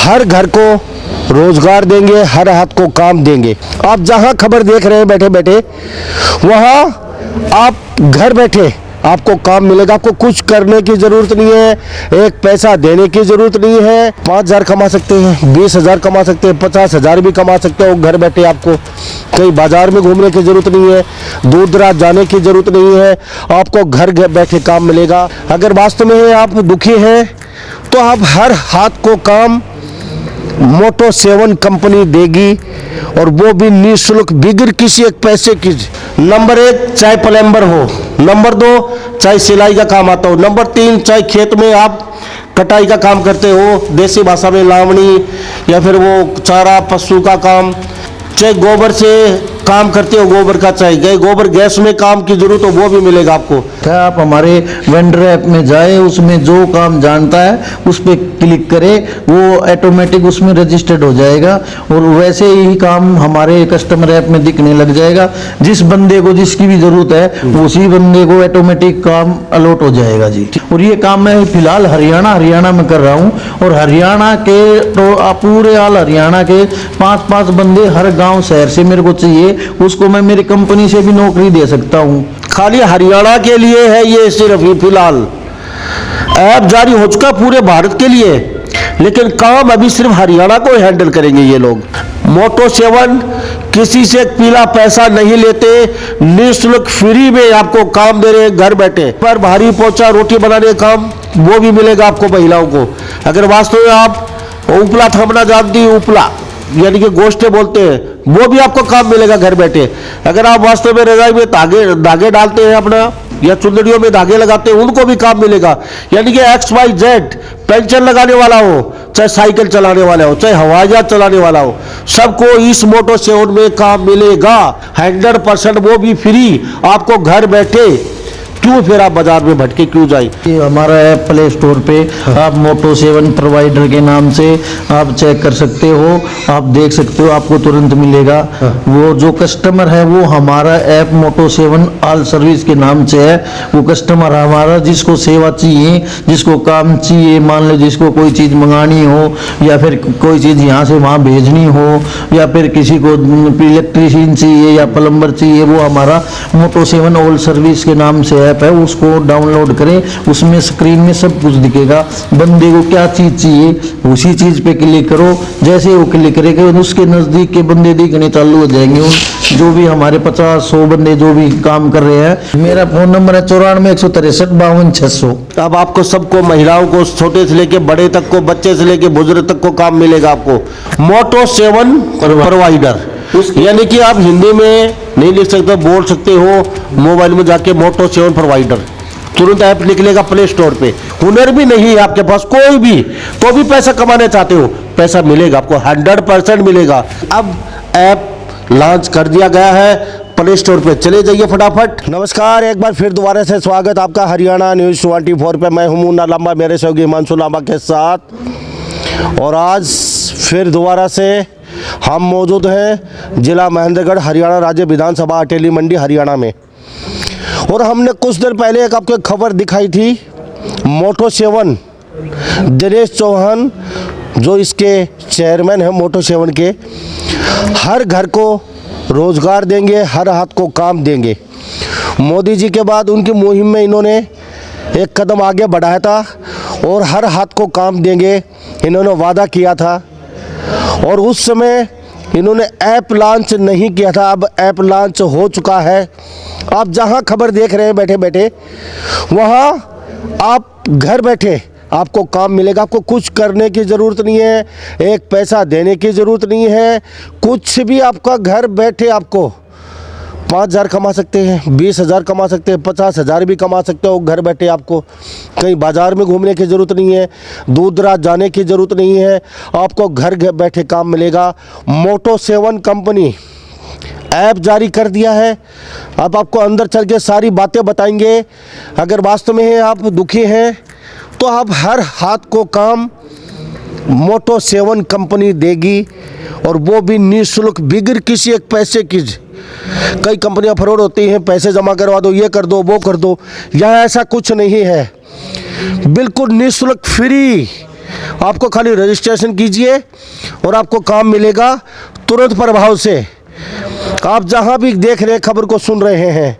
हर घर को रोजगार देंगे, हर हाथ को काम देंगे। आप जहां खबर देख रहे हैं बैठे बैठे, वहां आप घर बैठे आपको काम मिलेगा। आपको कुछ करने की जरूरत नहीं है, एक पैसा देने की जरूरत नहीं है। 5,000 कमा सकते हैं, 20,000 कमा सकते हैं, 50,000 भी कमा सकते हो घर बैठे। आपको कहीं बाजार में घूमने की जरूरत नहीं है, दूर दराज जाने की जरूरत नहीं है, आपको घर बैठे काम मिलेगा। अगर वास्तव में आप दुखी हैं तो आप हर हाथ को काम मोटो 7 कंपनी देगी, और वो भी निःशुल्क, बिगर किसी एक पैसे की। नंबर 1 चाहे प्लम्बर हो, नंबर 2 चाहे सिलाई का काम आता हो, नंबर 3 चाहे खेत में आप कटाई का काम करते हो, देसी भाषा में लावणी, या फिर वो चारा पशु का काम, चाहे गोबर से काम करते हो, गोबर का, चाहे गोबर गैस में काम की जरूरत हो, वो भी मिलेगा आपको। क्या आप हमारे वेंडर ऐप में जाए, उसमें जो काम जानता है उस पर क्लिक करें, वो ऑटोमेटिक उसमें रजिस्टर्ड हो जाएगा, और वैसे ही काम हमारे कस्टमर ऐप में दिखने लग जाएगा। जिस बंदे को जिसकी भी जरूरत है उसी बंदे को ऑटोमेटिक काम अलॉट हो जाएगा जी। और ये काम मैं फिलहाल हरियाणा में कर रहा हूँ, और हरियाणा के तो पूरे ऑल हरियाणा के 5-5 बंदे हर गाँव शहर से मेरे को चाहिए, उसको मैं मेरी कंपनी से भी नौकरी दे सकता हूँ। खाली हरियाणा के लिए है ये, सिर्फ फिलहाल ऐप जारी हो चुका पूरे भारत के लिए, लेकिन काम अभी सिर्फ हरियाणा को हैंडल करेंगे ये लोग। मोटो 7 किसी से पीला पैसा नहीं लेते, निःशुल्क फ्री में आपको काम दे रहे हैं घर बैठे। पर भारी पोछा रोटी बनाने का काम वो भी मिलेगा आपको महिलाओं को। अगर वास्तव में आप उपला थामना जानती है, उपला यानी कि गोश्ते बोलते हैं, वो भी आपको काम मिलेगा घर बैठे। अगर आप वास्तव में रजाई में धागे डालते हैं अपना, या चुंदड़ियों में धागे लगाते हैं, उनको भी काम मिलेगा। यानी कि XYZ पेंशन लगाने वाला हो, चाहे साइकिल चलाने वाला हो, चाहे हवाई जहाज चलाने वाला हो, सबको इस मोटो 7 में काम मिलेगा 100%, वो भी फ्री आपको घर बैठे। क्यों फिर आप बाजार में भटके क्यों जाए? ये हमारा ऐप प्ले स्टोर पे आप मोटो 7 प्रोवाइडर के नाम से आप चेक कर सकते हो, आप देख सकते हो, आपको तुरंत मिलेगा। वो जो कस्टमर है वो हमारा ऐप मोटो 7 ऑल सर्विस के नाम से है। वो कस्टमर हमारा जिसको सेवा चाहिए, जिसको काम चाहिए, मान लो जिसको कोई चीज़ मंगानी हो, या फिर कोई चीज़ यहाँ से वहाँ भेजनी हो, या फिर किसी को इलेक्ट्रीशियन चाहिए या प्लम्बर चाहिए, वो हमारा मोटो 7 ऑल सर्विस के नाम से है। उसको डाउनलोड करें, उसमें स्क्रीन में सब कुछ दिखेगा। बंदे को क्या चीज चाहिए उसी चीज पे क्लिक करो, जैसे वो क्लिक करेगा उसके नजदीक के बंदे दिखने चालू हो जाएंगे। जो भी हमारे 50-100 बंदे जो भी काम कर रहे हैं। मेरा फोन नंबर है 94 163 52 600। अब आपको सबको, महिलाओं को, छोटे से लेके बड़े तक को, बच्चे से लेके बुजुर्ग तक को काम मिलेगा आपको। मोटो 7 प्रोवाइडर, यानी कि आप हिंदी में नहीं लिख सकते, बोल सकते हो मोबाइल में जाके मोटो 7 प्रोवाइडर, तुरंत ऐप निकलेगा प्ले स्टोर पे। हुनर भी नहीं है आपके पास कोई भी, तो भी पैसा कमाने चाहते हो, पैसा मिलेगा आपको, 100% मिलेगा। अब ऐप लॉन्च कर दिया गया है प्ले स्टोर पे, चले जाइए फटाफट। नमस्कार, एक बार फिर दोबारा से स्वागत आपका हरियाणा न्यूज़ 24 पे। मैं हूं मुन्ना लांबा, मेरे सहयोगी हिमांशु लांबा के साथ, और आज फिर दोबारा से हम मौजूद हैं जिला महेंद्रगढ़, हरियाणा राज्य विधानसभा अटेली मंडी हरियाणा में। और हमने कुछ देर पहले एक आपको खबर दिखाई थी, मोटो 7 दिनेश चौहान जो इसके चेयरमैन हैं मोटो 7 के, हर घर को रोजगार देंगे, हर हाथ को काम देंगे। मोदी जी के बाद उनकी मुहिम में इन्होंने एक कदम आगे बढ़ाया था, और हर हाथ को काम देंगे इन्होंने वादा किया था। और उस समय इन्होंने ऐप लॉन्च नहीं किया था, अब ऐप लॉन्च हो चुका है। आप जहां खबर देख रहे हैं बैठे बैठे, वहां आप घर बैठे आपको काम मिलेगा। आपको कुछ करने की ज़रूरत नहीं है, एक पैसा देने की ज़रूरत नहीं है, कुछ भी आपका घर बैठे आपको 5,000 कमा सकते हैं, 20,000 कमा सकते हैं, 50,000 भी कमा सकते हो घर बैठे। आपको कहीं बाजार में घूमने की ज़रूरत नहीं है, दूर दराज जाने की ज़रूरत नहीं है, आपको घर बैठे काम मिलेगा। मोटो 7 कंपनी ऐप जारी कर दिया है। अब आपको अंदर चल के सारी बातें बताएंगे। अगर वास्तव में आप दुखी हैं तो आप हर हाथ को काम मोटो 7 कंपनी देगी, और वो भी निःशुल्क, बिगर किसी एक पैसे की। कई कंपनियां फ्रॉड होती हैं, पैसे जमा करवा दो, ये कर दो, वो कर दो। यहाँ ऐसा कुछ नहीं है, बिल्कुल निःशुल्क फ्री आपको खाली रजिस्ट्रेशन कीजिए और आपको काम मिलेगा तुरंत प्रभाव से। आप जहां भी देख रहे हैं, खबर को सुन रहे हैं,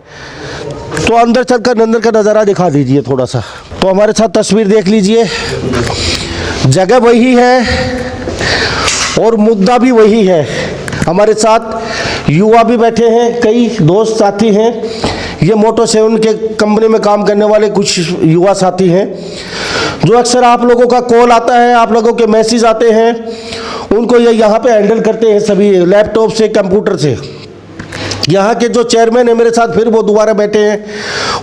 तो अंदर चलकर अंदर का नज़ारा दिखा दीजिए थोड़ा सा। तो हमारे साथ तस्वीर देख लीजिए, जगह वही है और मुद्दा भी वही है। हमारे साथ युवा भी बैठे हैं, कई दोस्त साथी हैं। ये मोटो7 के कंपनी में काम करने वाले कुछ युवा साथी हैं, जो अक्सर आप लोगों का कॉल आता है, आप लोगों के मैसेज आते हैं, उनको ये यहाँ पे हैंडल करते हैं सभी लैपटॉप से, कंप्यूटर से। यहाँ के जो चेयरमैन है मेरे साथ, फिर वो दोबारा बैठे हैं,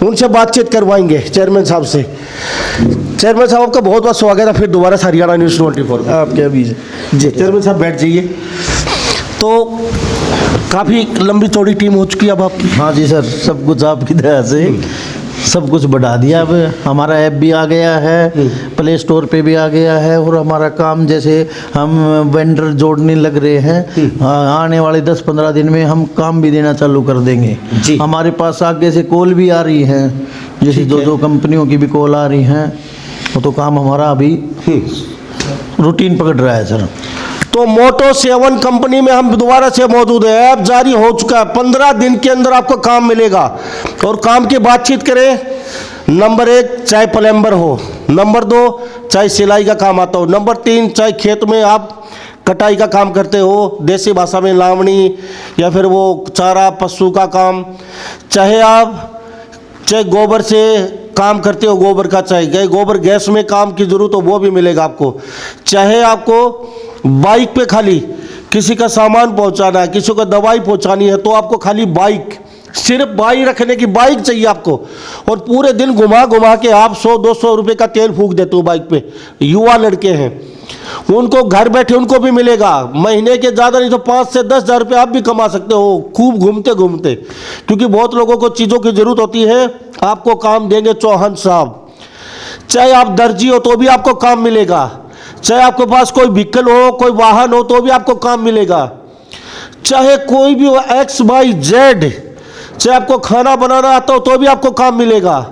उनसे बातचीत करवाएंगे चेयरमैन साहब से। चेयरमैन साहब आपका बहुत बहुत स्वागत है फिर दोबारा से हरियाणा न्यूज़ 24 में। आप क्या भी जी चेयरमैन साहब बैठ जाइए। तो काफ़ी लंबी चौड़ी टीम हो चुकी है अब आपकी। हाँ जी सर, सब कुछ आपकी दया से सब कुछ बढ़ा दिया। अब हमारा ऐप भी आ गया है, प्ले स्टोर पे भी आ गया है, और हमारा काम जैसे हम वेंडर जोड़ने लग रहे हैं, आने वाले 10-15 दिन में हम काम भी देना चालू कर देंगे जी। हमारे पास आगे से कॉल भी आ रही है, जैसे दो कंपनियों की भी कॉल आ रही हैं, वो तो काम हमारा अभी रूटीन पकड़ रहा है सर। तो मोटो7 कंपनी में हम दोबारा से मौजूद है, ऐप जारी हो चुका है, 15 दिन के अंदर आपको काम मिलेगा। और काम की बातचीत करें, नंबर 1 चाहे प्लम्बर हो, नंबर 2 चाहे सिलाई का काम आता हो, नंबर 3 चाहे खेत में आप कटाई का काम करते हो, देसी भाषा में लावणी, या फिर वो चारा पशु का काम, चाहे गोबर से काम करते हो, गोबर का चाहे गोबर गैस में काम की ज़रूरत हो वो भी मिलेगा आपको। चाहे आपको बाइक पे खाली किसी का सामान पहुंचाना है, किसी को दवाई पहुंचानी है, तो आपको खाली बाइक, सिर्फ बाइक रखने की बाइक चाहिए आपको, और पूरे दिन घुमा घुमा के आप 100-200 रुपये का तेल फूंक देते हो बाइक पे। युवा लड़के हैं, उनको घर बैठे उनको भी मिलेगा, महीने के ज़्यादा नहीं तो 5 से 10 हज़ार रुपये आप भी कमा सकते हो खूब घूमते घूमते, क्योंकि बहुत लोगों को चीज़ों की ज़रूरत होती है। आपको काम देंगे चौहान साहब। चाहे आप दर्जी हो तो भी आपको काम मिलेगा, चाहे आपके पास कोई व्हीकल हो, कोई वाहन हो, तो भी आपको काम मिलेगा। चाहे कोई भी हो, XYZ, चाहे आपको खाना बनाना आता हो तो भी आपको काम मिलेगा,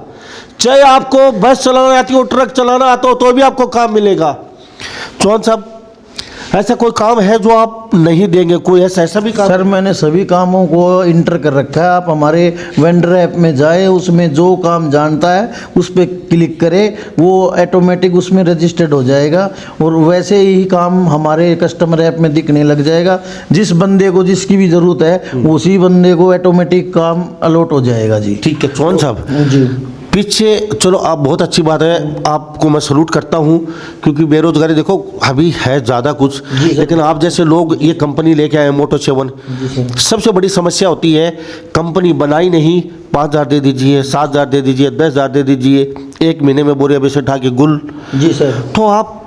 चाहे आपको बस चलाना आती हो, ट्रक चलाना आता हो, तो भी आपको काम मिलेगा। चौहान साहब, ऐसा कोई काम है जो आप नहीं देंगे? कोई ऐसा भी काम? सर मैंने सभी कामों को इंटर कर रखा है। आप हमारे वेंडर ऐप में जाए, उसमें जो काम जानता है उस पर क्लिक करें, वो ऑटोमेटिक उसमें रजिस्टर्ड हो जाएगा, और वैसे ही काम हमारे कस्टमर ऐप में दिखने लग जाएगा। जिस बंदे को जिसकी भी ज़रूरत है उसी बंदे को ऑटोमेटिक काम अलॉट हो जाएगा जी। ठीक है चौहान साहब जी। पीछे चलो, आप बहुत अच्छी बात है, आपको मैं सलूट करता हूँ, क्योंकि बेरोजगारी देखो अभी है ज़्यादा कुछ, लेकिन आप जैसे लोग ये कंपनी लेके आए मोटो7, सबसे बड़ी समस्या होती है कंपनी बनाई नहीं, 5,000 दे दीजिए, 7,000 दे दीजिए, 10,000 दे दीजिए, 1 महीने में बोरिया बेच उठा के गुल। जी सर। तो आप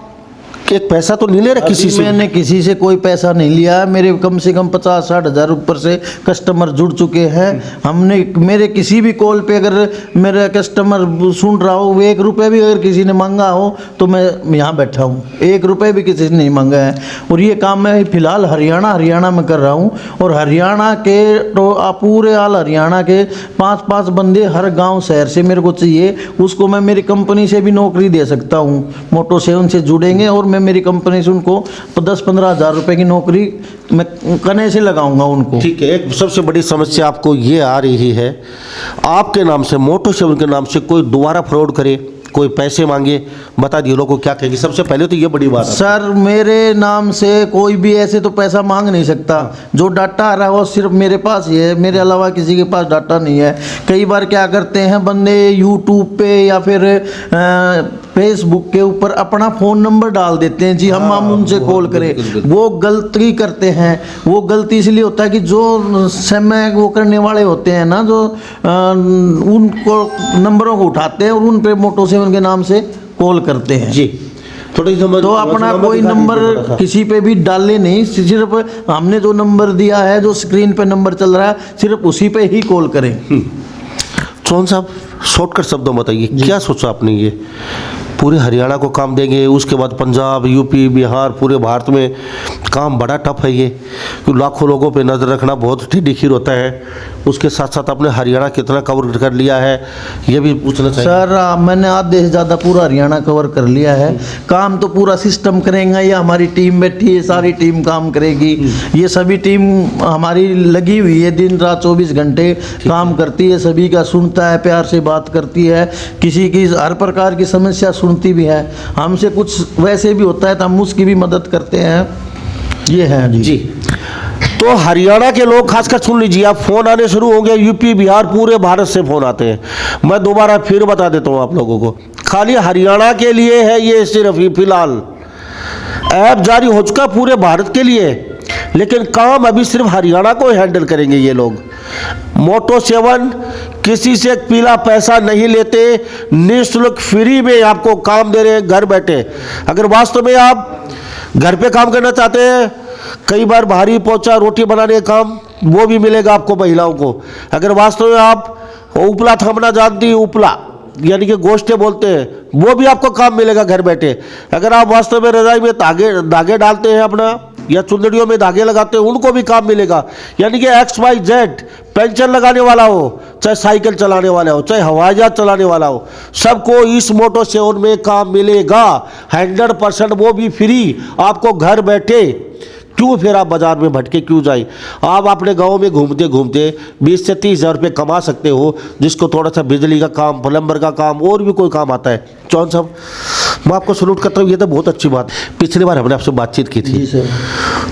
एक पैसा तो नहीं ले रहे किसी से? मैंने किसी से कोई पैसा नहीं लिया। मेरे कम से कम 50-60 हज़ार ऊपर से कस्टमर जुड़ चुके हैं। हमने मेरे किसी भी कॉल पे अगर मेरा कस्टमर सुन रहा हो, वो 1 रुपये भी अगर किसी ने मांगा हो तो मैं यहाँ बैठा हूँ, 1 रुपये भी किसी ने नहीं मांगा है। और ये काम मैं फिलहाल हरियाणा में कर रहा हूँ, और हरियाणा के तो पूरे ऑल हरियाणा के 5-5 बंदे हर गाँव शहर से मेरे को चाहिए, उसको मैं मेरी कंपनी से भी नौकरी दे सकता हूँ। मोटो7 से जुड़ेंगे और मैं मेरी कंपनी से उनको 10-15 हज़ार रुपए की नौकरी मैं कने से लगाऊंगा उनको। ठीक है। एक सबसे बड़ी समस्या आपको ये आ रही है, आपके नाम से, मोटो7 के नाम से कोई दोबारा फ्रॉड करे, कोई पैसे मांगे, बता दिए लोगों को क्या कहेगी? सबसे पहले तो ये बड़ी बात है सर, मेरे नाम से कोई भी ऐसे तो पैसा मांग नहीं सकता। जो डाटा आ रहा है वो सिर्फ मेरे पास ही है, मेरे अलावा किसी के पास डाटा नहीं है। कई बार क्या करते हैं बंदे, यूट्यूब पे या फिर फेसबुक के ऊपर अपना फ़ोन नंबर डाल देते हैं जी, हम उनसे कॉल करें, वो गलती करते हैं। वो गलती इसलिए होता है कि जो समय वो करने वाले होते हैं ना, जो उनको नंबरों को उठाते हैं और उन पे मोटो7 के नाम से कॉल करते हैं जी। थोड़ी समझ, तो अपना कोई नंबर किसी पे भी डाले नहीं, सिर्फ हमने जो नंबर दिया है, जो स्क्रीन पे नंबर चल रहा है, सिर्फ उसी पे ही कॉल करें। चौहान साहब, शॉर्टकट शब्दों में बताइए, क्या सोचा आपने? ये पूरे हरियाणा को काम देंगे, उसके बाद पंजाब, यूपी, बिहार, पूरे भारत में काम बड़ा टफ है ये, क्योंकि लाखों लोगों पे नज़र रखना बहुत ढीढ़ होता है। उसके साथ साथ आपने हरियाणा कितना कवर कर लिया है ये भी पूछना चाहिए। सर मैंने आधे से ज़्यादा पूरा हरियाणा कवर कर लिया है। काम तो पूरा सिस्टम करेंगे, ये हमारी टीम बैठी है, सारी टीम काम करेगी। ये सभी टीम हमारी लगी हुई है, दिन रात 24 घंटे काम करती है, सभी का सुनता है, प्यार से बात करती है, किसी की हर प्रकार की समस्या सुनती भी है। हमसे कुछ वैसे भी होता है तो हम उसकी भी मदद करते हैं। ये है जी। तो हरियाणा के लोग खासकर सुन लीजिए, आप फोन आने शुरू होंगे, यूपी, बिहार, पूरे भारत से फोन आते हैं। मैं दोबारा फिर बता देता हूँ आप लोगों को, खाली हरियाणा के लिए है ये, सिर्फ फिलहाल ऐप जारी हो चुका पूरे भारत के लिए, लेकिन काम अभी सिर्फ हरियाणा को हैंडल करेंगे ये लोग। मोटो 7 किसी से पीला पैसा नहीं लेते, निःशुल्क फ्री में आपको काम दे रहे हैं घर बैठे। अगर वास्तव में आप घर पे काम करना चाहते हैं, कई बार भारी पोछा रोटी बनाने का काम, वो भी मिलेगा आपको महिलाओं को। अगर वास्तव में आप उपला थामना जानती, उपला यानी कि गोश्ते बोलते हैं, वो भी आपको काम मिलेगा घर बैठे। अगर आप वास्तव में रजाई में धागे डालते हैं अपना, या चुंदड़ियों में धागे लगाते हैं, उनको भी काम मिलेगा। यानी कि XYZ पेंशन लगाने वाला हो, चाहे साइकिल चलाने वाला हो, चाहे हवाई जहाज चलाने वाला हो, सबको इस मोटो 7 में काम मिलेगा 100%, वो भी फ्री आपको घर बैठे। क्यों फिर आप बाजार में भटके क्यों जाए? आप अपने गांव में घूमते घूमते 20 से 30 हज़ार रुपये कमा सकते हो, जिसको थोड़ा सा बिजली का काम, प्लम्बर का काम और भी कोई काम आता है। चौन साहब, मैं आपको सलूट करता हूँ, ये तो बहुत अच्छी बात। पिछली बार हमने आपसे बातचीत की थी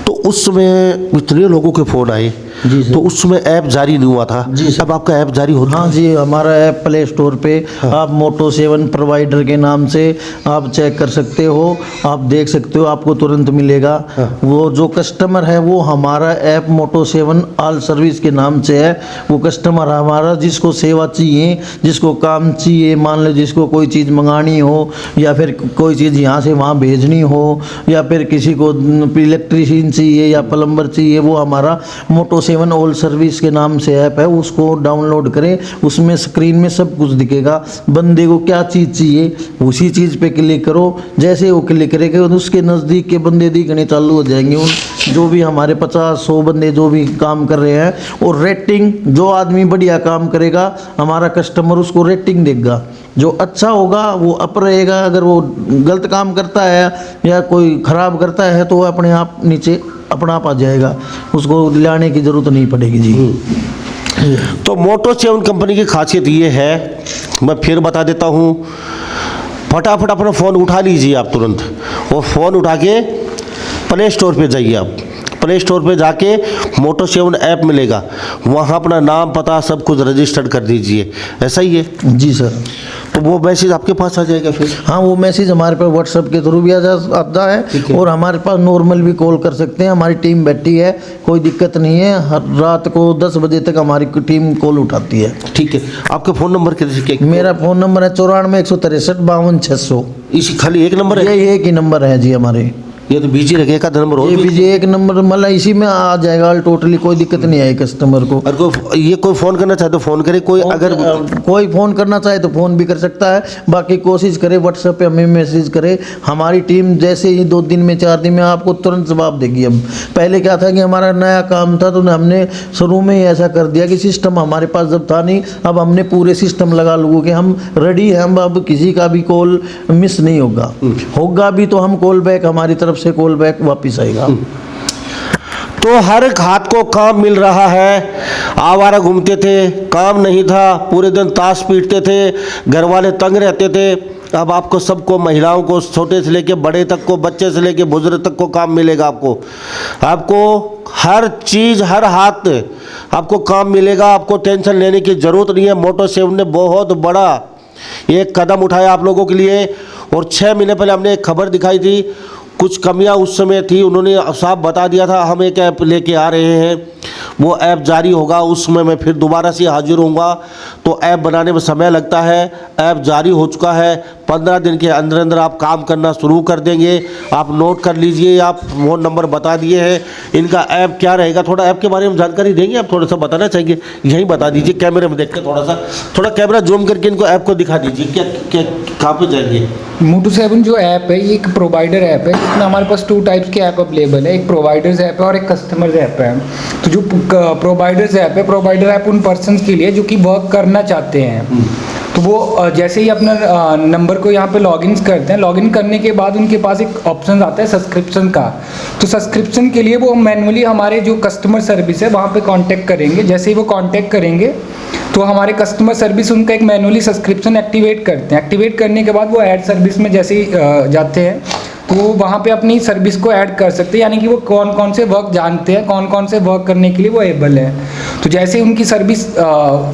तो उस समय इतने लोगों के फ़ोन आए, तो उस समय ऐप जारी नहीं हुआ था। अब आपका ऐप जारी होता है? हाँ जी, हमारा ऐप प्ले स्टोर पे आप मोटो 7 प्रोवाइडर के नाम से आप चेक कर सकते हो, आप देख सकते हो, आपको तुरंत मिलेगा। वो जो कस्टमर है वो हमारा ऐप मोटो 7 ऑल सर्विस के नाम से है। वो कस्टमर हमारा जिसको सेवा चाहिए, जिसको काम चाहिए, मान लो जिसको कोई चीज़ मंगानी हो, या फिर कोई चीज़ यहाँ से वहाँ भेजनी हो, या फिर किसी को इलेक्ट्रीशियन चाहिए या प्लम्बर चाहिए, वो हमारा मोटो 7 ऑल सर्विस के नाम से ऐप है। उसको डाउनलोड करें, उसमें स्क्रीन में सब कुछ दिखेगा। बंदे को क्या चीज़ चाहिए उसी चीज़ पे क्लिक करो, जैसे वो क्लिक करेगा उसके नज़दीक के बंदे दिखने चालू हो जाएंगे। उन जो भी हमारे 50-100 बंदे जो भी काम कर रहे हैं, और रेटिंग, जो आदमी बढ़िया काम करेगा हमारा कस्टमर उसको रेटिंग देगा। जो अच्छा होगा वो अप रहेगा, अगर वो गलत काम करता है या कोई ख़राब करता है तो वो अपने आप नीचे अपना आप आ जाएगा, उसको लाने की ज़रूरत नहीं पड़ेगी जी। तो मोटो 7 कंपनी की खासियत ये है, मैं फिर बता देता हूँ, फटाफट अपना फ़ोन उठा लीजिए आप तुरंत, और फ़ोन उठा के प्ले स्टोर पे जाइए। आप प्ले स्टोर पे जाके मोटो 7 ऐप मिलेगा, वहाँ अपना नाम पता सब कुछ रजिस्टर्ड कर दीजिए। ऐसा ही है जी सर। तो वो मैसेज आपके पास आ जाएगा फिर? हाँ, वो मैसेज हमारे पास व्हाट्सएप के थ्रू भी आता है, और हमारे पास नॉर्मल भी कॉल कर सकते हैं। हमारी टीम बैठी है, कोई दिक्कत नहीं है। हर रात को 10 बजे तक हमारी टीम कॉल उठाती है। ठीक है, आपका फ़ोन नंबर क्या? मेरा फ़ोन नंबर है 94 163 52 600। इसी खाली एक नंबर है? यही एक ही नंबर है जी हमारे। ये तो बिजी रखे का नंबर हो, ये भी एक नंबर मतलब इसी में आ जाएगा टोटली, कोई दिक्कत नहीं आई कस्टमर को। और कोई फ़ोन करना चाहे तो फ़ोन करे, कोई अगर कोई फ़ोन करना चाहे तो फ़ोन भी कर सकता है। बाकी कोशिश करे व्हाट्सएप पे हमें मैसेज करे, हमारी टीम जैसे ही 2 दिन में 4 दिन में आपको तुरंत जवाब देगी। अब पहले क्या था कि हमारा नया काम था तो हमने शुरू में ही ऐसा कर दिया कि सिस्टम हमारे पास जब था नहीं, अब हमने पूरे सिस्टम लगा लोगों के हम रेडी हैं। हम अब किसी का भी कॉल मिस नहीं होगा भी तो हम कॉल बैक, हमारी तरफ से कॉल बैक वापिस आएगा। तो हर हाथ को काम मिल रहा है। आवारा घूमते थे, काम नहीं था, पूरे दिन ताश पीटते थे, घर वाले तंग रहते थे। अब आपको सबको, महिलाओं को, छोटे से लेके बड़े तक को, बच्चे से लेके बुजुर्ग तक को काम मिलेगा। आपको हर चीज़, हर हाथ आपको काम मिलेगा। आपको टेंशन लेने की ज़रूरत नहीं है। मोटो 7 ने बहुत बड़ा एक कदम उठाया आप लोगों के लिए, और 6 महीने पहले हमने एक खबर दिखाई थी, कुछ कमियां उस समय थी, उन्होंने साफ बता दिया था हम एक ऐप लेके आ रहे हैं, वो ऐप जारी होगा, उस समय मैं फिर दोबारा से हाजिर होऊंगा। तो ऐप बनाने में समय लगता है, ऐप जारी हो चुका है, 15 दिन के अंदर अंदर आप काम करना शुरू कर देंगे। आप नोट कर लीजिए, आप फ़ोन नंबर बता दिए हैं। इनका ऐप क्या रहेगा, थोड़ा ऐप के बारे में जानकारी देंगे आप, थोड़ा सा बताना चाहिए, यहीं बता दीजिए कैमरे में देख के, थोड़ा कैमरा जूम करके इनको ऐप को दिखा दीजिए। क्या क्या कहाँ पे जाएंगे? मोटो 7 जो ऐप है ये एक प्रोवाइडर ऐप है, जिसमें हमारे पास 2 टाइप्स के ऐप अवेलेबल है, एक प्रोवाइडर्स ऐप है और एक कस्टमर्स ऐप है। तो जो प्रोवाइडर्स ऐप है, प्रोवाइडर ऐप उन पर्सन्स के लिए जो कि वर्क करना चाहते हैं। तो वो जैसे ही अपना नंबर को यहाँ पे लॉगिन करते हैं, लॉगिन करने के बाद उनके पास एक ऑप्शन आता है सब्सक्रिप्शन का। तो सब्सक्रिप्शन के लिए वो मैनुअली हमारे जो कस्टमर सर्विस है वहाँ पे कांटेक्ट करेंगे। जैसे ही वो कांटेक्ट करेंगे तो हमारे कस्टमर सर्विस उनका एक मैनुअली सब्सक्रिप्शन एक्टिवेट करते हैं। एक्टिवेट करने के बाद वो ऐड सर्विस में जैसे ही जाते हैं तो वो वहाँ पे अपनी सर्विस को ऐड कर सकते हैं, यानी कि वो कौन कौन से वर्क जानते हैं, कौन कौन से वर्क करने के लिए वो एबल है। तो जैसे ही उनकी सर्विस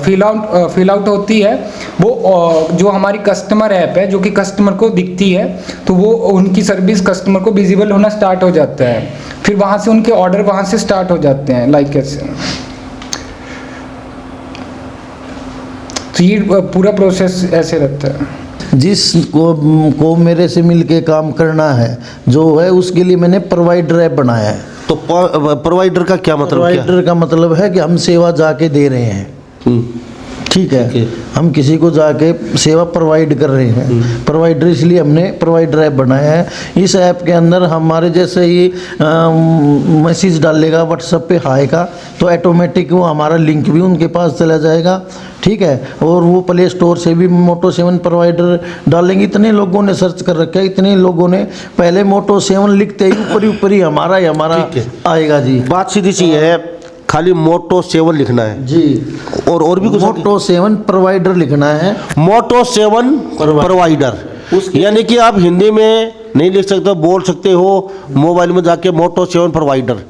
फिल आउट होती है, वो जो हमारी कस्टमर ऐप है जो कि कस्टमर को दिखती है, तो वो उनकी सर्विस कस्टमर को विजिबल होना स्टार्ट हो जाता है। फिर वहाँ से उनके ऑर्डर वहाँ से स्टार्ट हो जाते हैं, लाइक ऐसे। तो ये पूरा प्रोसेस ऐसे रहता है। जिसको मेरे से मिलके काम करना है जो है, उसके लिए मैंने प्रोवाइडर ऐप बनाया है। तो प्रोवाइडर का क्या मतलब? प्रोवाइडर का मतलब है कि हम सेवा जाके दे रहे हैं। ठीक है, हम किसी को जाके सेवा प्रोवाइड कर रहे हैं। प्रोवाइडर इसलिए हमने प्रोवाइडर ऐप बनाया है। इस ऐप के अंदर हमारे जैसे ही मैसेज डालेगा व्हाट्सएप पे हाय का, तो ऑटोमेटिक वो हमारा लिंक भी उनके पास चला जाएगा। ठीक है, और वो प्ले स्टोर से भी मोटो 7 प्रोवाइडर डालेंगे। इतने लोगों ने सर्च कर रखा है, इतने लोगों ने पहले मोटो 7 लिखते ही ऊपर ही हमारा आएगा जी। बात सीधी सी है, खाली मोटो 7 लिखना है जी, और भी कुछ? मोटो 7 प्रोवाइडर लिखना है, मोटो 7 प्रोवाइडर। यानी कि आप हिंदी में नहीं लिख सकते, बोल सकते हो मोबाइल में जाके मोटो 7 प्रोवाइडर,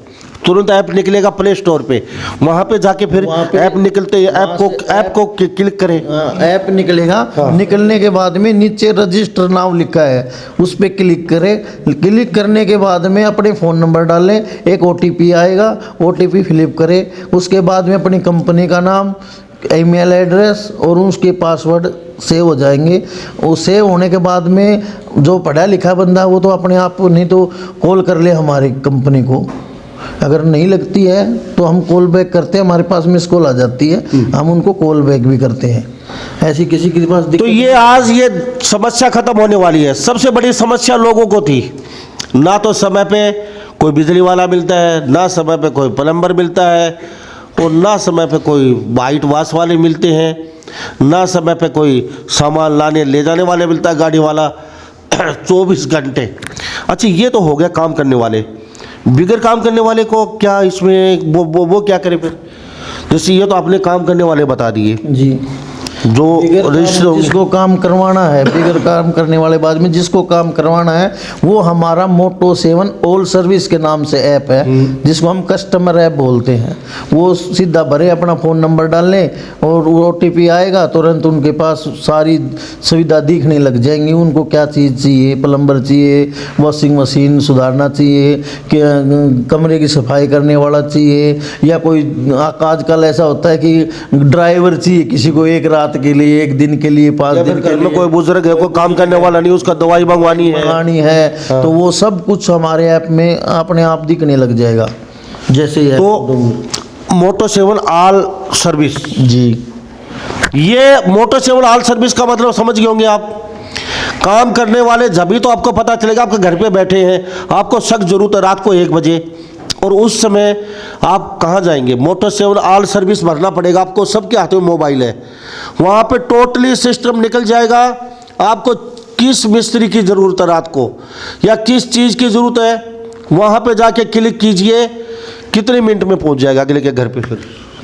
तुरंत ऐप निकलेगा प्ले स्टोर पे। वहाँ पे जाके फिर ऐप निकलते, ऐप को क्लिक करें, ऐप निकलेगा। निकलने के बाद में नीचे रजिस्टर नाउ लिखा है, उस पर क्लिक करें। क्लिक करने के बाद में अपने फ़ोन नंबर डालें, एक OTP आएगा, OTP फिलिप करें। उसके बाद में अपनी कंपनी का नाम, ईमेल एड्रेस और उसके पासवर्ड सेव हो जाएंगे। वो सेव होने के बाद में जो पढ़ा लिखा बंदा वो तो अपने आप, नहीं तो कॉल कर ले हमारी कंपनी को। अगर नहीं लगती है तो हम कॉल बैक करते हैं, हमारे पास मिस कॉल आ जाती है, हम उनको कॉल बैक भी करते हैं। ऐसी किसी के पास तो ये आज ये समस्या खत्म होने वाली है। सबसे बड़ी समस्या लोगों को थी, ना तो समय पे कोई बिजली वाला मिलता है, ना समय पे कोई प्लम्बर मिलता है, और ना समय पे कोई वाइट वाश वाले मिलते हैं, ना समय पे कोई सामान लाने ले जाने वाले मिलता है, गाड़ी वाला 24 घंटे। अच्छा, ये तो हो गया काम करने वाले। बिगर काम करने वाले को क्या इसमें वो क्या करे फिर? जैसे ये तो आपने काम करने वाले बता दिए जी, जो रजिस्टर, जिसको काम करवाना है, बिगर काम करने वाले बाद में जिसको काम करवाना है, वो हमारा मोटो 7 ऑल सर्विस के नाम से ऐप है, जिसको हम कस्टमर ऐप बोलते हैं। वो सीधा भरे, अपना फ़ोन नंबर डाल लें और OTP आएगा, तुरंत उनके पास सारी सुविधा दिखने लग जाएंगी। उनको क्या चीज़ चाहिए, प्लम्बर चाहिए, वॉशिंग मशीन सुधारना चाहिए, कमरे की सफाई करने वाला चाहिए, या कोई आजकल ऐसा होता है कि ड्राइवर चाहिए किसी को, एक रात के लिए, एक दिन के लिए, 5 दिन के लिए, कोई बुजुर्ग है, कोई काम करने वाला नहीं, उसका दवाई मंगवानी है, तो वो सब कुछ हमारे ऐप में अपने आप दिखने लग जाएगा। जैसे ही तो मोटो 7 ऑल सर्विस जी, ये मोटो 7 ऑल सर्विस का मतलब समझ गए होंगे आप। काम करने वाले जब ही तो आपको पता चलेगा, आपके घर पे बैठे हैं, आपको सख्त जरूरत है रात को 1 बजे, और उस समय आप कहाँ जाएंगे? मोटो 7 ऑल सर्विस भरना पड़ेगा आपको। सबके हाथ में मोबाइल है, वहाँ पे टोटली सिस्टम निकल जाएगा। आपको किस मिस्त्री की ज़रूरत है रात को, या किस चीज़ की ज़रूरत है, वहाँ पे जाके क्लिक कीजिए, कितने मिनट में पहुँच जाएगा अगले के घर पे। फिर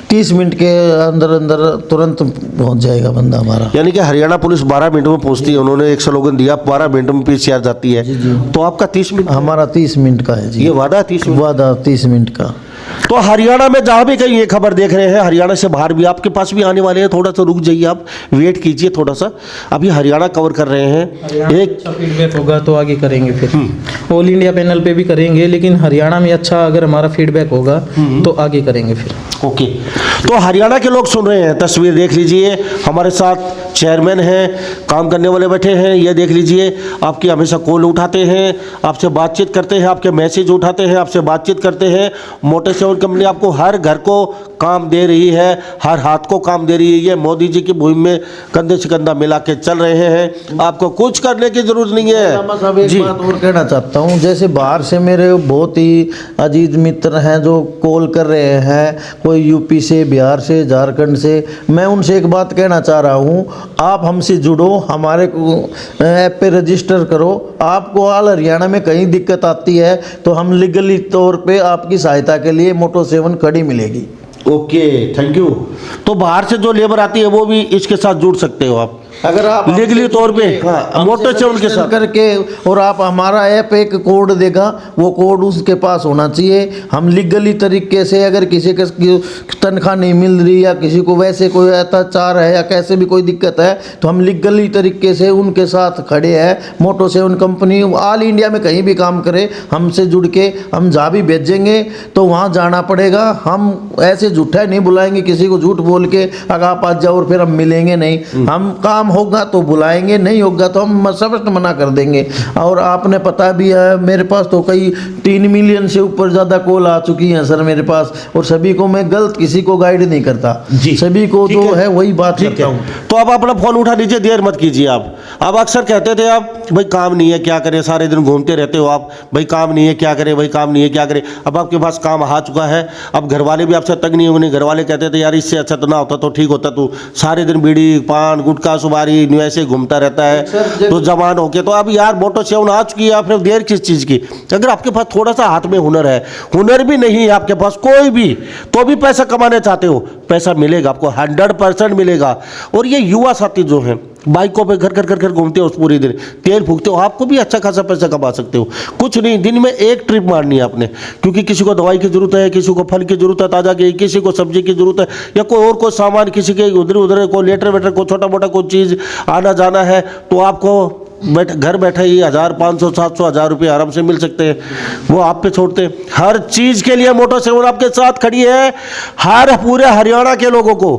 30 मिनट के अंदर अंदर तुरंत पहुंच जाएगा बंदा हमारा। यानी कि हरियाणा पुलिस 12 मिनट में पहुंचती है, उन्होंने एक स्लोगन दिया 12 मिनट में PCR जाती है। तो आपका 30 मिनट, हमारा 30 मिनट का है जी। ये वादा है 30 मिनट? वादा 30 मिनट का। तो हरियाणा में जहाँ भी कहीं ये खबर देख रहे हैं, हरियाणा से बाहर भी आपके पास भी आने वाले हैं, थोड़ा सा रुक जाइए, आप वेट कीजिए थोड़ा सा। अभी हरियाणा कवर कर रहे हैं। एक अच्छा फीडबैक होगा तो आगे करेंगे, फिर ऑल इंडिया पैनल पे भी करेंगे, लेकिन हरियाणा में अच्छा अगर हमारा फीडबैक होगा तो आगे करेंगे फिर। ओके, तो हरियाणा के लोग सुन रहे हैं, तस्वीर देख लीजिए, हमारे साथ चेयरमैन हैं, काम करने वाले बैठे हैं, ये देख लीजिए आपकी हमेशा कॉल उठाते हैं, आपसे बातचीत करते हैं, आपके मैसेज उठाते हैं, आपसे बातचीत करते हैं। मोटो 7 कंपनी आपको हर घर को काम दे रही है, हर हाथ को काम दे रही है। ये मोदी जी की मुहिम में कंधे से कंधा मिला के चल रहे हैं, आपको कुछ करने की जरूरत नहीं रामा साहब, है एक जी। बात और कहना चाहता हूँ, जैसे बाहर से मेरे बहुत ही अजीज मित्र हैं जो कॉल कर रहे हैं, कोई यूपी से, बिहार से, झारखंड से। मैं उनसे एक बात कहना चाह रहा हूँ, आप हमसे जुड़ो, हमारे ऐप पे रजिस्टर करो। आपको ऑल हरियाणा में कहीं दिक्कत आती है तो हम लीगली तौर पे आपकी सहायता के लिए मोटो 7 खड़ी मिलेगी। Okay, thank you. तो बाहर से जो लेबर आती है वो भी इसके साथ जुड़ सकते हो आप अगर आप लीगली तौर पे, हाँ, मोटो 7 के साथ करके, और आप हमारा ऐप एक कोड देगा, वो कोड उसके पास होना चाहिए। हम लीगली तरीके से, अगर किसी के तनख्वाह नहीं मिल रही या किसी को वैसे कोई अत्याचार है या कैसे भी कोई दिक्कत है, तो हम लीगली तरीके से उनके साथ खड़े हैं। मोटो 7 कंपनी ऑल इंडिया में कहीं भी काम करे, हमसे जुड़ के हम जहाँ भी भेजेंगे तो वहाँ जाना पड़ेगा। हम ऐसे झूठा नहीं बुलाएंगे किसी को, झूठ बोल के अगर आप आ जाओ और फिर हम मिलेंगे नहीं। हम काम होगा तो बुलाएंगे, नहीं होगा तो हम स्पष्ट मना कर देंगे। और आपने पता भी है, मेरे पास तो कई 3 मिलियन से ऊपर ज़्यादा कॉल आ चुकी हैं सर मेरे पास, और सभी को मैं गलत किसी को गाइड नहीं करता जी। सभी को ठीक जो है वही बात ठीक करता है। हूँ। तो अब अपना फोन उठा लीजिए, देर मत कीजिए आप। अब अक्सर कहते थे आप, भाई काम नहीं है क्या करें, सारे दिन घूमते रहते हो आप, भाई काम नहीं है क्या करें, भाई काम नहीं है क्या करें। अब आपके पास काम आ चुका है, अब घर वाले भी आपसे तंग नहीं होंगे। घर वाले कहते थे यार इससे अच्छा तो ना होता तो ठीक होता, तू सारे दिन बीड़ी पान गुटखा सुपारी ऐसे घूमता रहता है, तो जवान हो के। तो अब यार मोटो 7 आ चुकी है, आपने देर किस चीज़ की। अगर आपके पास थोड़ा सा हाथ में हुनर है, हुनर भी नहीं है आपके पास कोई भी, तो भी पैसा कमाने चाहते हो, पैसा मिलेगा आपको, 100% मिलेगा। और ये युवा साथी जो हैं, बाइकों पे घर घर घर घर घूमते हो, उस पूरी दिन तेल फूकते हो, आपको भी अच्छा खासा पैसा कमा सकते हो। कुछ नहीं, दिन में एक ट्रिप मारनी है आपने, क्योंकि किसी को दवाई की जरूरत है, किसी को फल की जरूरत है ताज़ा की, किसी को सब्जी की जरूरत है, या कोई और कोई सामान, किसी के उधर उधर को लेटर वेटर को छोटा मोटा कोई चीज़ आना जाना है, तो आपको घर बैठे ही 1000, 500, 700, 1000 रुपये आराम से मिल सकते हैं, वो आप पे छोड़ते हैं। हर चीज़ के लिए मोटो 7 आपके साथ खड़ी है। हर पूरे हरियाणा के लोगों को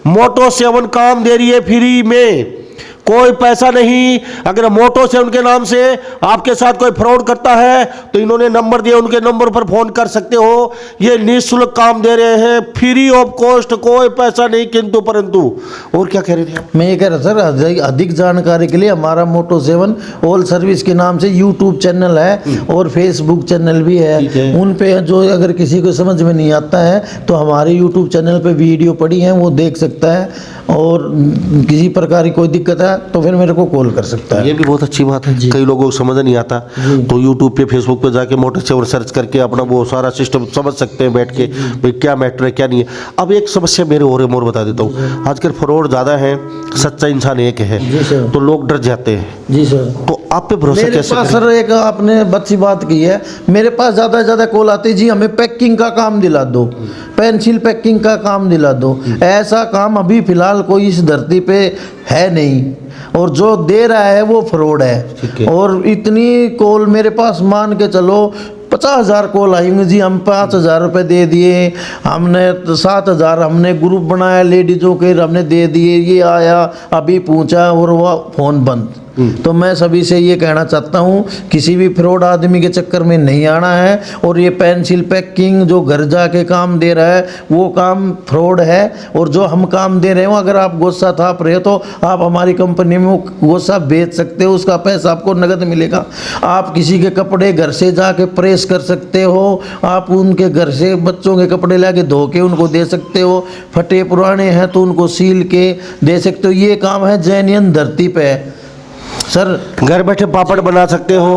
मोटो 7 काम दे रही है फ्री में, कोई पैसा नहीं। अगर मोटो 7 के नाम से आपके साथ कोई फ्रॉड करता है तो इन्होंने नंबर दिया, उनके नंबर पर फोन कर सकते हो। ये निःशुल्क काम दे रहे हैं, फ्री ऑफ कॉस्ट, कोई पैसा नहीं किंतु परंतु। और क्या कह रहे थे आप? मैं ये कह रहा सर, अधिक जानकारी के लिए हमारा मोटो 7 ऑल सर्विस के नाम से यूट्यूब चैनल है और फेसबुक चैनल भी है। उन पे जो अगर किसी को समझ में नहीं आता है तो हमारे यूट्यूब चैनल पे वीडियो पड़ी है, वो देख सकता है। और किसी प्रकार की कोई दिक्कत है तो फिर मेरे को कॉल कर सकता है। ये भी बहुत अच्छी बात है, कई लोगों को समझ नहीं आता, तो यूट्यूब पे फेसबुक पे जाके मोटो 7 सर्च करके अपना वो सारा सिस्टम समझ सकते हैं बैठ के, भाई क्या मैटर है क्या नहीं है। अब एक समस्या मेरे और बता देता हूँ, आजकल फ्रॉड ज़्यादा है, सच्चा इंसान एक है, तो लोग डर जाते हैं। जी सर। तो आप पे भरोसा मेरे कैसे पास करें? सर एक आपने अच्छी बात की है, मेरे पास ज़्यादा से ज़्यादा कॉल आती है, जी हमें पैकिंग का काम दिला दो, पेंसिल पैकिंग का काम दिला दो। ऐसा काम अभी फिलहाल कोई इस धरती पे है नहीं, और जो दे रहा है वो फ्रॉड है। और इतनी कॉल मेरे पास मान के चलो 50,000 कॉल आएंगे, जी हम 5,000 रुपये दे दिए, हमने 7,000 हमने ग्रुप बनाया लेडीज़ों के, हमने दे दिए, ये आया अभी पूछा और वह फ़ोन बंद। तो मैं सभी से ये कहना चाहता हूँ, किसी भी फ्रॉड आदमी के चक्कर में नहीं आना है। और ये पेंसिल पैकिंग जो घर जाके काम दे रहा है वो काम फ्रॉड है, और जो हम काम दे रहे हो, अगर आप गोसा थाप रहे हो तो आप हमारी कंपनी में गोसा बेच सकते हो, उसका पैसा आपको नगद मिलेगा। आप किसी के कपड़े घर से जाके प्रेस कर सकते हो, आप उनके घर से बच्चों के कपड़े लाके धो के उनको दे सकते हो, फटे पुराने हैं तो उनको सील के दे सकते हो। ये काम है जेन्युइन धरती पे है सर। घर बैठे पापड़ बना सकते हो,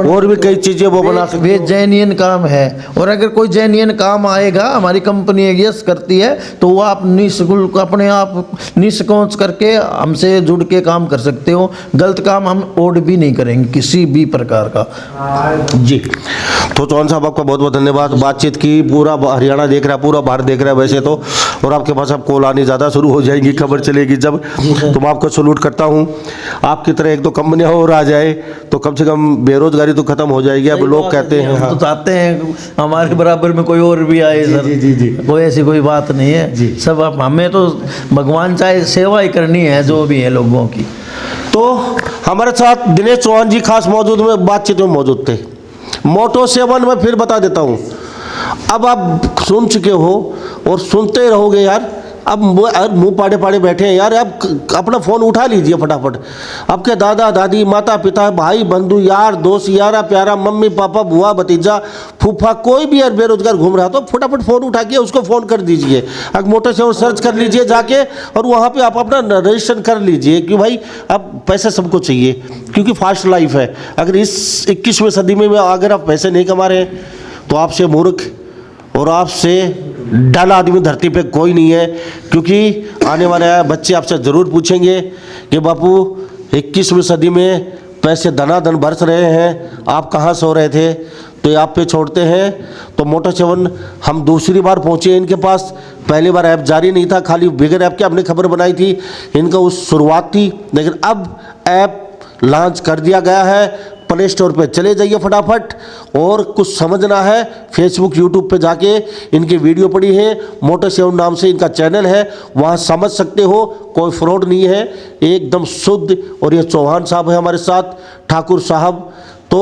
और भी कई चीजें वो बना सकते वे हो। जेन्युइन काम है, और अगर कोई जेन्युइन काम आएगा, हमारी कंपनी यस करती है, तो वो आप निःशुल्क अपने आप निष्कोच करके हमसे जुड़ के काम कर सकते हो। गलत काम हम ओड भी नहीं करेंगे किसी भी प्रकार का। जी, तो चौहान साहब आपका बहुत बहुत धन्यवाद। बातचीत की, पूरा हरियाणा देख रहा है, पूरा भारत देख रहा है वैसे तो, और आपके पास अब कॉल आनी ज़्यादा शुरू हो जाएंगी, खबर चलेगी जब, तो मैं आपको सैल्यूट करता हूँ। आपकी तरह एक दो कंपनियां और आ जाए तो कम से कम बेरोजगारी तो खत्म हो जाएगी। अब लोग कहते हैं हम तो चाहते हैं हमारे बराबर में कोई और भी आए सर। जी। कोई ऐसी कोई बात नहीं है जी। सब हमें तो भगवान चाहे सेवा ही करनी है जो भी है लोगों की। तो हमारे साथ दिनेश चौहान जी खास मौजूद में बातचीत में मौजूद थे। मोटो 7 में फिर बता देता हूँ, अब आप सुन चुके हो और सुनते ही रहोगे यार। अब मुंह पाड़े पाड़े बैठे हैं यार, आप अपना फ़ोन उठा लीजिए फटाफट। आपके दादा दादी, माता पिता, भाई बंधु, यार दोस्त, यारा प्यारा, मम्मी पापा, बुआ भतीजा, फूफा, कोई भी यार बेरोजगार घूम रहा तो फटाफट फ़ोन उठा के उसको फ़ोन कर दीजिए। अगर मोटो 7 सर्च कर लीजिए जाके और वहाँ पे आप अपना रजिस्ट्रेशन कर लीजिए कि भाई अब पैसे सबको चाहिए क्योंकि फास्ट लाइफ है। अगर इस 21वीं सदी में अगर आप पैसे नहीं कमा रहे हैं तो आपसे मूर्ख और आपसे डल आदमी धरती पे कोई नहीं है, क्योंकि आने वाले बच्चे आपसे ज़रूर पूछेंगे कि बापू 21वीं सदी में पैसे धनाधन बरस रहे हैं, आप कहाँ सो रहे थे, तो ये आप पे छोड़ते हैं। तो मोटो 7 हम दूसरी बार पहुँचे इनके पास। पहली बार ऐप जारी नहीं था, खाली बिगर ऐप की हमने खबर बनाई थी, इनका उस शुरुआत थी, लेकिन अब ऐप लॉन्च कर दिया गया है। प्ले स्टोर पे चले जाइए फटाफट, और कुछ समझना है फेसबुक यूट्यूब पे जाके इनकी वीडियो पड़ी है, मोटो 7 नाम से इनका चैनल है, वहाँ समझ सकते हो। कोई फ्रॉड नहीं है, एकदम शुद्ध। और ये चौहान साहब है हमारे साथ, ठाकुर साहब। तो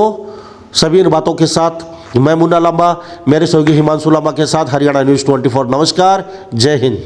सभी इन बातों के साथ मैं मुन्ना लांबा, मेरे सहयोगी हिमांशु लांबा के साथ हरियाणा न्यूज़ 24। नमस्कार, जय हिंद।